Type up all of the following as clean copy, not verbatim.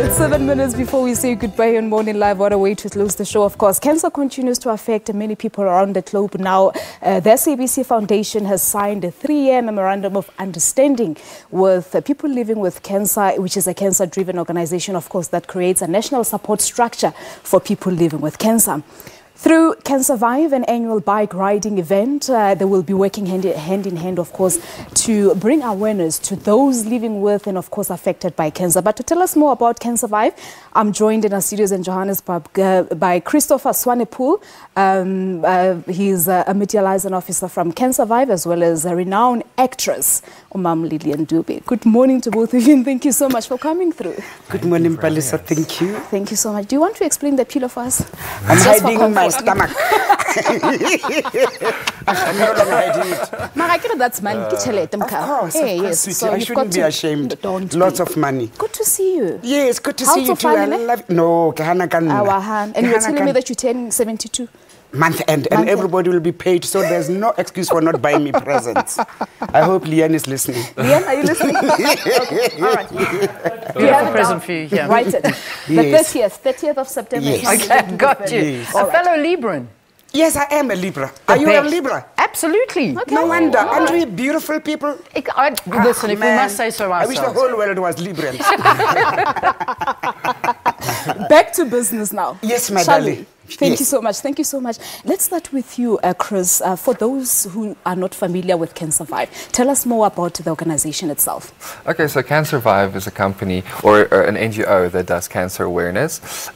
It's 7 minutes before we say goodbye on Morning Live. What a way to close the show, of course. Cancer continues to affect many people around the globe now. The SABC Foundation has signed a 3-year Memorandum of Understanding with people living with cancer, which is a cancer-driven organization, of course, that creates a national support structure for people living with cancer. Through Cancervive, an annual bike riding event, they will be working hand in hand, of course, to bring awareness to those living with and, of course, affected by cancer. But to tell us more about Cancervive, I'm joined in our studios in Johannesburg by Christopher Swanepoel. He's a Media Liaison officer from Cancervive, as well as a renowned actress, Lillian Dube. Good morning to both of you, and thank you so much for coming through. Good morning, Palisa. Thank you. Thank you so much. Do you want to explain the pillow for us? I'm hiding my stomach. I'm no longer hiding it. That's money. Of course, hey, of course, yes. sweetie. So I shouldn't be ashamed. Lots of money. Good to see you. Yes, good to see you too. I love no, and you're telling me that you turn 72 month end, and everybody will be paid, so there's no excuse for not buying me presents. I hope Lillian is listening. Lillian, are you listening? Okay. All right. We have a present for you. Yeah. Write it. Yes. The 30th of September. Yes. Okay, got you. Yes. A fellow Libran. Yes, I am a Libra. Are you a Libra? Absolutely. Okay. No wonder. Aren't we beautiful people? Listen, if we must say so ourselves. I wish the whole world was Librans. Back to business now. Yes, my Shall we? darling. Thank you so much. Thank you so much. Let's start with you, Chris. For those who are not familiar with Cancervive, tell us more about the organization itself. Okay, so Cancervive is a company or an NGO that does cancer awareness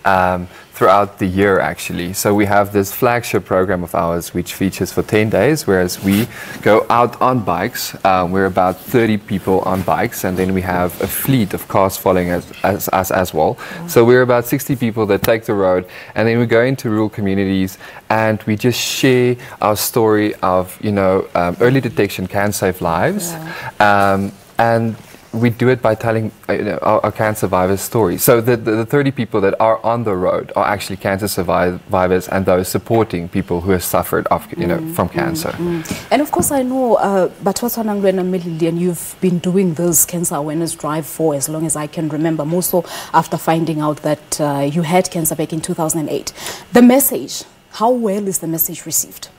throughout the year, actually. So we have this flagship program of ours which features for 10 days, whereas we go out on bikes. We're about 30 people on bikes, and then we have a fleet of cars following us as well. So we're about 60 people that take the road, and then we go into rural communities and we just share our story of, early detection can save lives. And we do it by telling our cancer survivors' stories. So the 30 people that are on the road are actually cancer survivors and those supporting people who have suffered from cancer. And of course, I know, Lillian, you've been doing this cancer awareness drive for as long as I can remember, more so after finding out that you had cancer back in 2008. The message, how well is the message received?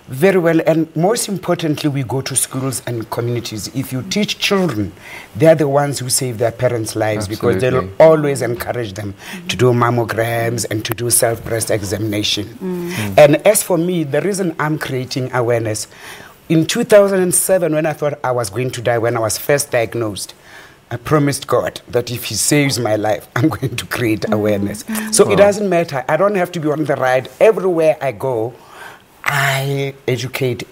Very well, and most importantly, we go to schools and communities. If you teach children, they're the ones who save their parents' lives. Absolutely. Because they'll always encourage them to do mammograms and to do self-breast examination. And as for me, the reason I'm creating awareness, in 2007, when I thought I was going to die, when I was first diagnosed, I promised God that if He saves my life, I'm going to create awareness. So it doesn't matter. I don't have to be on the ride. Everywhere I go, I educate,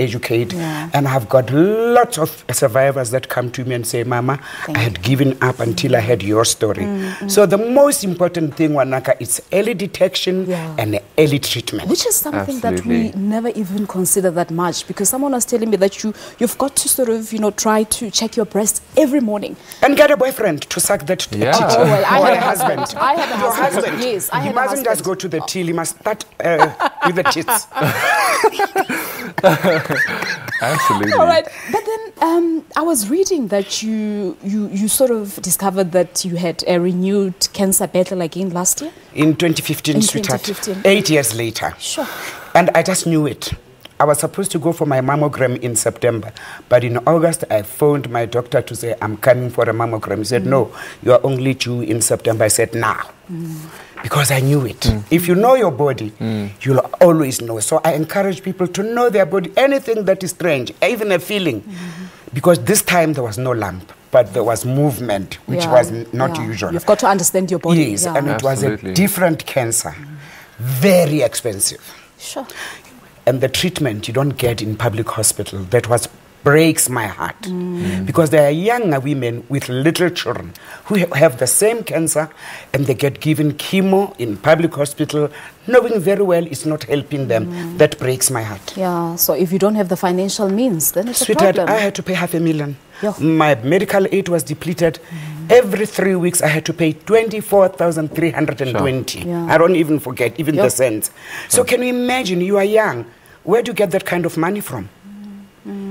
and I've got lots of survivors that come to me and say, Mama, I had given up until I heard your story. So the most important thing, Wanaka, is early detection and early treatment. Which is something that we never even consider that much, because someone was telling me that you've got to sort of, try to check your breast every morning. And get a boyfriend to suck that tit. Oh, well, I have a husband. I have a Your husband. Yes, I have a husband. He mustn't just go to the till, he must start with the tits. Absolutely. All right, but then I was reading that you sort of discovered that you had a renewed cancer battle again last year? In 2015, sweetheart. 2015. 8 years later. Sure. And I just knew it. I was supposed to go for my mammogram in September, but in August I phoned my doctor to say, I'm coming for a mammogram. He said, no, you are only due in September. I said, now. Because I knew it. If you know your body, you'll always know. So I encourage people to know their body, anything that is strange, even a feeling. Because this time there was no lump, but there was movement, which was not usual. You've got to understand your body. Yes, and it was a different cancer. Very expensive. Sure. And the treatment you don't get in public hospital, that breaks my heart. Because there are younger women with little children who have the same cancer and they get given chemo in public hospital, knowing very well it's not helping them. That breaks my heart. Yeah, so if you don't have the financial means, then it's Sweetheart, a problem. I had to pay $500,000. Yeah. My medical aid was depleted. Every 3 weeks I had to pay 24,320. Sure. I don't even forget, even the cents. So can you imagine, you are young. Where do you get that kind of money from?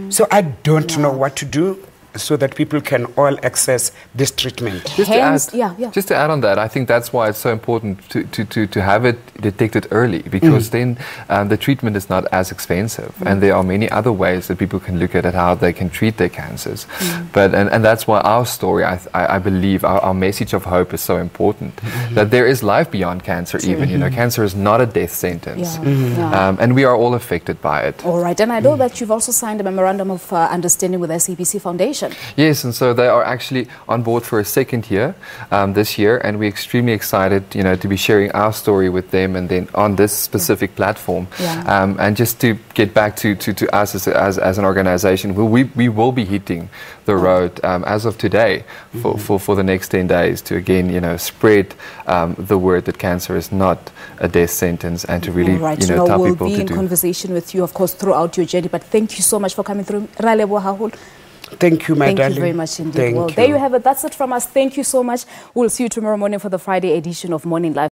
So I don't know what to do. so that people can all access this treatment. Hence, Just to add on that, I think that's why it's so important to have it detected early, because then the treatment is not as expensive, and there are many other ways that people can look at how they can treat their cancers. But and that's why our story, I believe, our message of hope is so important, that there is life beyond cancer. Even, you know, cancer is not a death sentence, and we are all affected by it. All right, and I know that you've also signed a memorandum of understanding with SABC Foundation. Yes, and so they are actually on board for a second year this year, and we're extremely excited, you know, to be sharing our story with them, and then on this specific platform. And just to get back to us as an organization, we will be hitting the road as of today for the next 10 days to again, you know, spread the word that cancer is not a death sentence, and to really, you know, tell people to do. We'll be in conversation with you, of course, throughout your journey. But thank you so much for coming through. Thank you, my darling. Thank you very much indeed. Well, there you have it. That's it from us. Thank you so much. We'll see you tomorrow morning for the Friday edition of Morning Live.